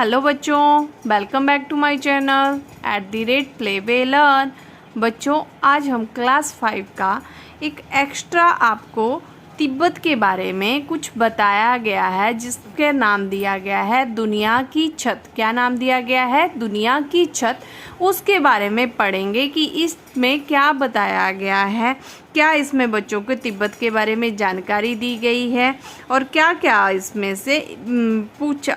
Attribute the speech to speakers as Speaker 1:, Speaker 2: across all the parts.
Speaker 1: Hello बच्चों, welcome back to my channel @play way learn. बच्चों, आज हम क्लास 5 का एक एक्स्ट्रा आपको तिब्बत के बारे में कुछ बताया गया है, जिसके नाम दिया गया है दुनिया की छत। क्या नाम दिया गया है? दुनिया की छत। उसके बारे में पढ़ेंगे कि इसमें क्या बताया गया है, क्या इसमें बच्चों को तिब्बत के बारे में जानकारी दी गई है और क्या क्या इसमें से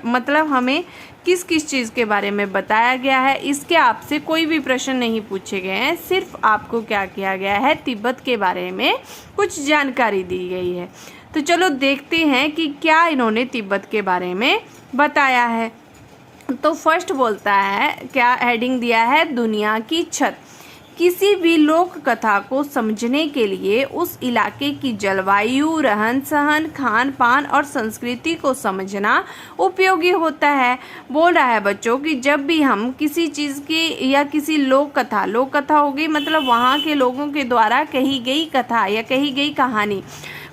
Speaker 1: मतलब हमें किस किस चीज़ के बारे में बताया गया है। इसके आपसे कोई भी प्रश्न नहीं पूछे गए हैं, सिर्फ आपको क्या किया गया है, तिब्बत के बारे में कुछ जानकारी दी गई है। तो चलो देखते हैं कि क्या इन्होंने तिब्बत के बारे में बताया है। तो फर्स्ट बोलता है, क्या हेडिंग दिया है? दुनिया की छत। किसी भी लोक कथा को समझने के लिए उस इलाके की जलवायु, रहन सहन, खान पान और संस्कृति को समझना उपयोगी होता है। बोल रहा है बच्चों कि जब भी हम किसी चीज़ की या किसी लोक कथा हो गई, मतलब वहाँ के लोगों के द्वारा कही गई कथा या कही गई कहानी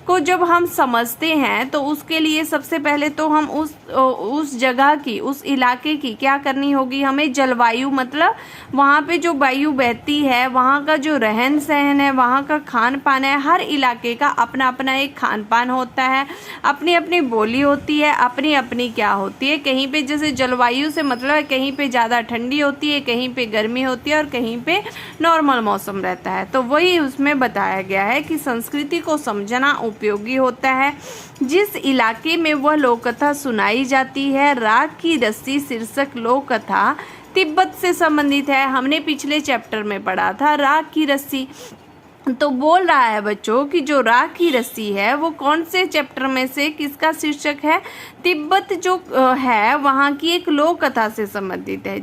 Speaker 1: को जब हम समझते हैं, तो उसके लिए सबसे पहले तो हम उस जगह की, उस इलाके की क्या करनी होगी हमें? जलवायु, मतलब वहाँ पे जो वायु बहती है, वहाँ का जो रहन सहन है, वहाँ का खान पान है। हर इलाके का अपना अपना एक खान पान होता है, अपनी अपनी बोली होती है, अपनी अपनी क्या होती है। कहीं पे जैसे जलवायु से मतलब है कहीं पे ज़्यादा ठंडी होती है, कहीं पे गर्मी होती है और कहीं पे नॉर्मल मौसम रहता है। तो वही उसमें बताया गया है कि संस्कृति को समझना उपयोगी होता है। जिस इलाके में वह लोक कथा सुनाई जाती है, राग की रस्सी शीर्षक लोक कथा तिब्बत से संबंधित है। हमने पिछले चैप्टर में पढ़ा था राग की रस्सी। तो बोल रहा है बच्चों कि जो राग की रस्सी है वो कौन से चैप्टर में से किसका शीर्षक है? तिब्बत जो है वहाँ की एक लोक कथा से संबंधित है,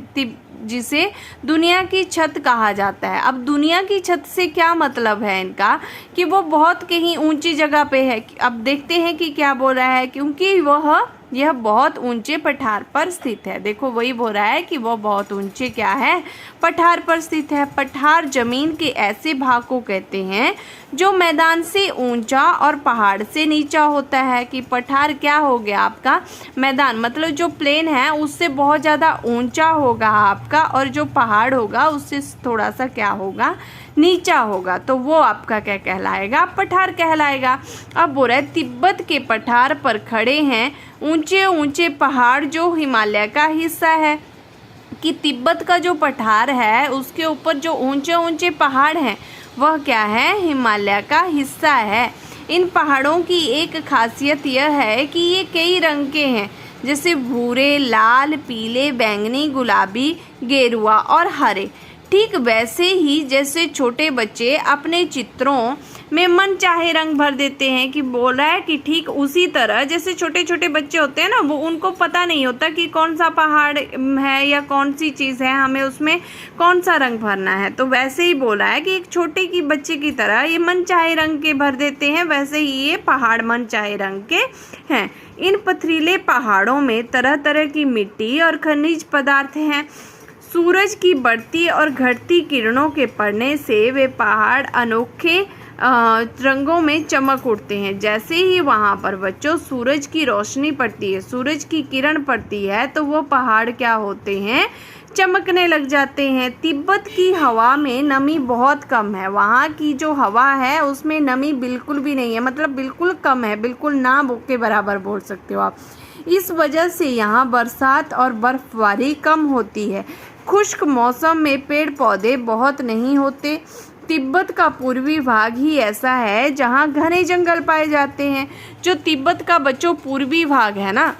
Speaker 1: जिसे दुनिया की छत कहा जाता है। अब दुनिया की छत से क्या मतलब है इनका? कि वो बहुत कहीं ऊंची जगह पे है। अब देखते हैं कि क्या बोल रहा है, क्योंकि यह बहुत ऊंचे पठार पर स्थित है। देखो वही बोल रहा है कि वो बहुत ऊंचे क्या है? पठार पर स्थित है। पठार जमीन के ऐसे भाग को कहते हैं जो मैदान से ऊंचा और पहाड़ से नीचा होता है। कि पठार क्या हो गया आपका? मैदान, मतलब जो प्लेन है उससे बहुत ज़्यादा ऊंचा होगा आपका, और जो पहाड़ होगा उससे थोड़ा सा क्या होगा? नीचा होगा। तो वो आपका क्या कहलाएगा? पठार कहलाएगा। अब बोल रहा है तिब्बत के पठार पर खड़े हैं ऊंचे ऊंचे पहाड़ जो हिमालय का हिस्सा है। कि तिब्बत का जो पठार है उसके ऊपर जो ऊंचे ऊंचे पहाड़ हैं वह क्या है? हिमालय का हिस्सा है। इन पहाड़ों की एक खासियत यह है कि ये कई रंग के हैं, जैसे भूरे, लाल, पीले, बैंगनी, गुलाबी, गेरुआ और हरे। ठीक वैसे ही जैसे छोटे बच्चे अपने चित्रों में मन चाहे रंग भर देते हैं। कि बोल रहा है कि ठीक उसी तरह जैसे छोटे छोटे बच्चे होते हैं ना, वो उनको पता नहीं होता कि कौन सा पहाड़ है या कौन सी चीज़ है, हमें उसमें कौन सा रंग भरना है। तो वैसे ही बोला है कि एक छोटे की बच्चे की तरह ये मन चाहे रंग के भर देते हैं, वैसे ही ये पहाड़ मन चाहे रंग के हैं। इन पथरीले पहाड़ों में तरह तरह की मिट्टी और खनिज पदार्थ हैं। सूरज की बढ़ती और घटती किरणों के पड़ने से वे पहाड़ अनोखे रंगों में चमक उठते हैं। जैसे ही वहाँ पर बच्चों सूरज की रोशनी पड़ती है, सूरज की किरण पड़ती है, तो वो पहाड़ क्या होते हैं? चमकने लग जाते हैं। तिब्बत की हवा में नमी बहुत कम है। वहाँ की जो हवा है उसमें नमी बिल्कुल भी नहीं है, मतलब बिल्कुल कम है, बिल्कुल ना के बराबर बोल सकते हो आप। इस वजह से यहाँ बरसात और बर्फबारी कम होती है। खुश्क मौसम में पेड़ पौधे बहुत नहीं होते। तिब्बत का पूर्वी भाग ही ऐसा है जहाँ घने जंगल पाए जाते हैं। जो तिब्बत का बच्चों पूर्वी भाग है ना,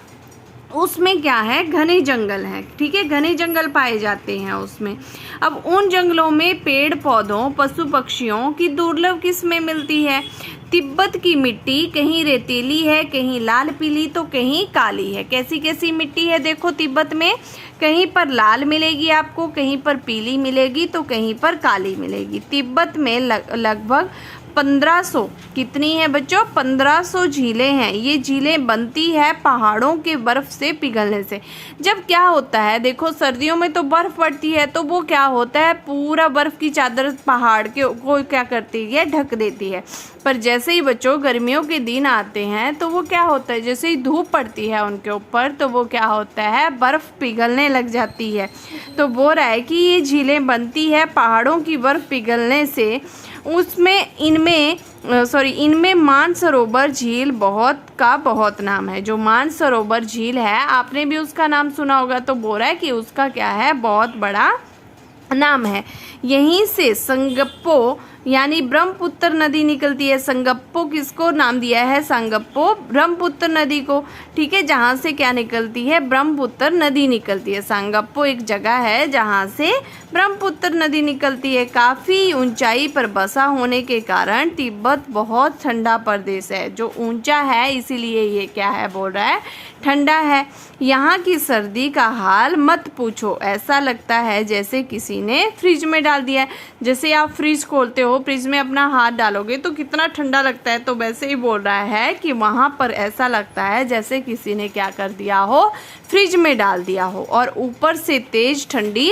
Speaker 1: उसमें क्या है? घने जंगल हैं। ठीक है, घने जंगल पाए जाते हैं उसमें। अब उन जंगलों में पेड़ पौधों, पशु पक्षियों की दुर्लभ किस्में मिलती है। तिब्बत की मिट्टी कहीं रेतीली है, कहीं लाल पीली, तो कहीं काली है। कैसी कैसी मिट्टी है देखो तिब्बत में? कहीं पर लाल मिलेगी आपको, कहीं पर पीली मिलेगी, तो कहीं पर काली मिलेगी। तिब्बत में लगभग 1500, कितनी है बच्चों? 1500 झीलें हैं। ये झीलें बनती है पहाड़ों के बर्फ़ से पिघलने से। जब क्या होता है, देखो सर्दियों में तो बर्फ़ पड़ती है, तो वो क्या होता है, पूरा बर्फ़ की चादर पहाड़ के को क्या करती है, ढक देती है। पर जैसे ही बच्चों गर्मियों के दिन आते हैं तो वो क्या होता है, जैसे ही धूप पड़ती है उनके ऊपर, तो वो क्या होता है, बर्फ़ पिघलने लग जाती है। तो बोल रहा है कि ये झीलें बनती है पहाड़ों की बर्फ़ पिघलने से। इनमें मानसरोवर झील बहुत नाम है। जो मानसरोवर झील है, आपने भी उसका नाम सुना होगा, तो बोल रहा है कि उसका क्या है, बहुत बड़ा नाम है। यहीं से संगप्पो यानी ब्रह्मपुत्र नदी निकलती है। संगप्पो किसको नाम दिया है? संगप्पो ब्रह्मपुत्र नदी को, ठीक है, जहाँ से क्या निकलती है, ब्रह्मपुत्र नदी निकलती है। संगप्पो एक जगह है जहाँ से ब्रह्मपुत्र नदी निकलती है। काफ़ी ऊंचाई पर बसा होने के कारण तिब्बत बहुत ठंडा प्रदेश है। जो ऊंचा है इसीलिए ये क्या है, बोल रहा है, ठंडा है। यहाँ की सर्दी का हाल मत पूछो, ऐसा लगता है जैसे किसी ने फ्रिज में डाल दिया है। जैसे आप फ्रिज खोलते हो, फ्रिज में अपना हाथ डालोगे तो कितना ठंडा लगता है, तो वैसे ही बोल रहा है कि वहाँ पर ऐसा लगता है जैसे किसी ने क्या कर दिया हो, फ्रिज में डाल दिया हो। और ऊपर से तेज ठंडी,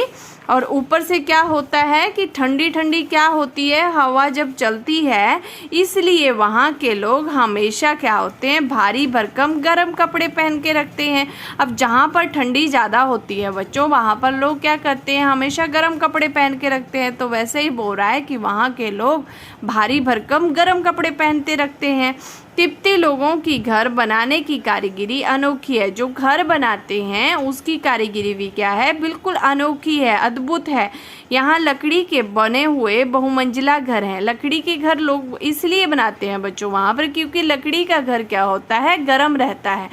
Speaker 1: और ऊपर से क्या होता है कि ठंडी ठंडी क्या होती है, हवा जब चलती है, इसलिए वहाँ के लोग हमेशा क्या होते हैं, भारी भरकम गर्म कपड़े पहन के रखते हैं। अब जहाँ पर ठंडी ज़्यादा होती है बच्चों, वहाँ पर लोग क्या करते हैं, हमेशा गर्म कपड़े पहन के रखते हैं। तो वैसे ही बोल रहा है कि वहाँ के लोग भारी भरकम गर्म कपड़े पहनते रखते हैं। तिब्बती लोगों की घर बनाने की कारीगरी अनोखी है। जो घर बनाते हैं उसकी कारीगरी भी क्या है, बिल्कुल अनोखी है, अद्भुत है। यहाँ लकड़ी के बने हुए बहुमंजिला घर हैं। लकड़ी के घर लोग इसलिए बनाते हैं बच्चों वहाँ पर, क्योंकि लकड़ी का घर क्या होता है, गर्म रहता है।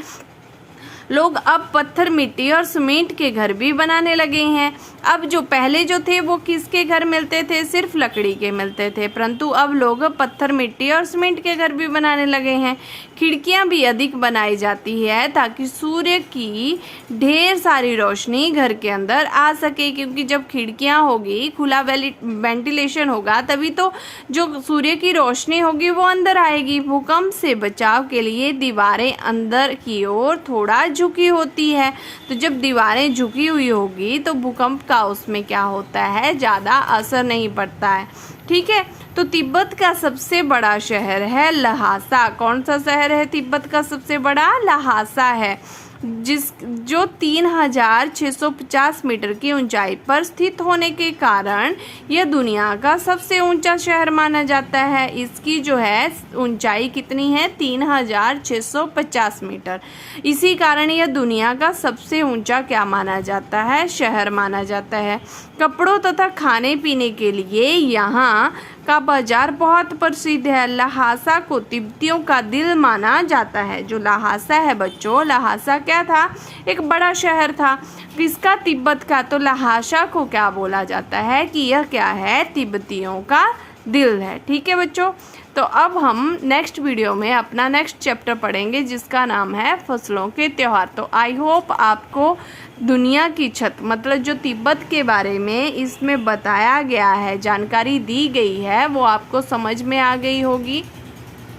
Speaker 1: लोग अब पत्थर, मिट्टी और सीमेंट के घर भी बनाने लगे हैं। अब जो पहले जो थे वो किसके घर मिलते थे, सिर्फ लकड़ी के मिलते थे, परंतु अब लोग पत्थर, मिट्टी और सीमेंट के घर भी बनाने लगे हैं। खिड़कियां भी अधिक बनाई जाती है ताकि सूर्य की ढेर सारी रोशनी घर के अंदर आ सके, क्योंकि जब खिड़कियां होगी, खुला वेंटिलेशन होगा, तभी तो जो सूर्य की रोशनी होगी वो अंदर आएगी। भूकंप से बचाव के लिए दीवारें अंदर की ओर थोड़ा झुकी होती है। तो जब दीवारें झुकी हुई होगी तो भूकंप का उसमें क्या होता है, ज़्यादा असर नहीं पड़ता है, ठीक है। तो तिब्बत का सबसे बड़ा शहर है लहासा। कौन सा शहर है तिब्बत का सबसे बड़ा? लहासा है, जो 3650 मीटर की ऊंचाई पर स्थित होने के कारण यह दुनिया का सबसे ऊंचा शहर माना जाता है। इसकी जो है ऊंचाई कितनी है? 3650 मीटर। इसी कारण यह दुनिया का सबसे ऊंचा क्या माना जाता है? शहर माना जाता है। कपड़ों तथा खाने पीने के लिए यहाँ का बाजार बहुत प्रसिद्ध है। लहासा को तिब्बतियों का दिल माना जाता है। जो लहासा है बच्चों, लहासा क्या था? एक बड़ा शहर था। किसका? तिब्बत का। तो लहासा को क्या बोला जाता है कि यह क्या है? तिब्बतियों का दिल है, ठीक है बच्चों। तो अब हम नेक्स्ट वीडियो में अपना नेक्स्ट चैप्टर पढ़ेंगे जिसका नाम है फसलों के त्यौहार। तो आई होप आपको दुनिया की छत मतलब जो तिब्बत के बारे में इसमें बताया गया है, जानकारी दी गई है, वो आपको समझ में आ गई होगी।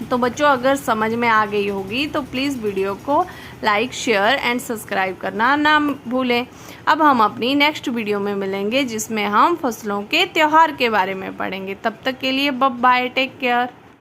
Speaker 1: तो बच्चों अगर समझ में आ गई होगी तो प्लीज़ वीडियो को लाइक, शेयर एंड सब्सक्राइब करना ना भूलें। अब हम अपनी नेक्स्ट वीडियो में मिलेंगे जिसमें हम फसलों के त्यौहार के बारे में पढ़ेंगे। तब तक के लिए बाय, टेक केयर।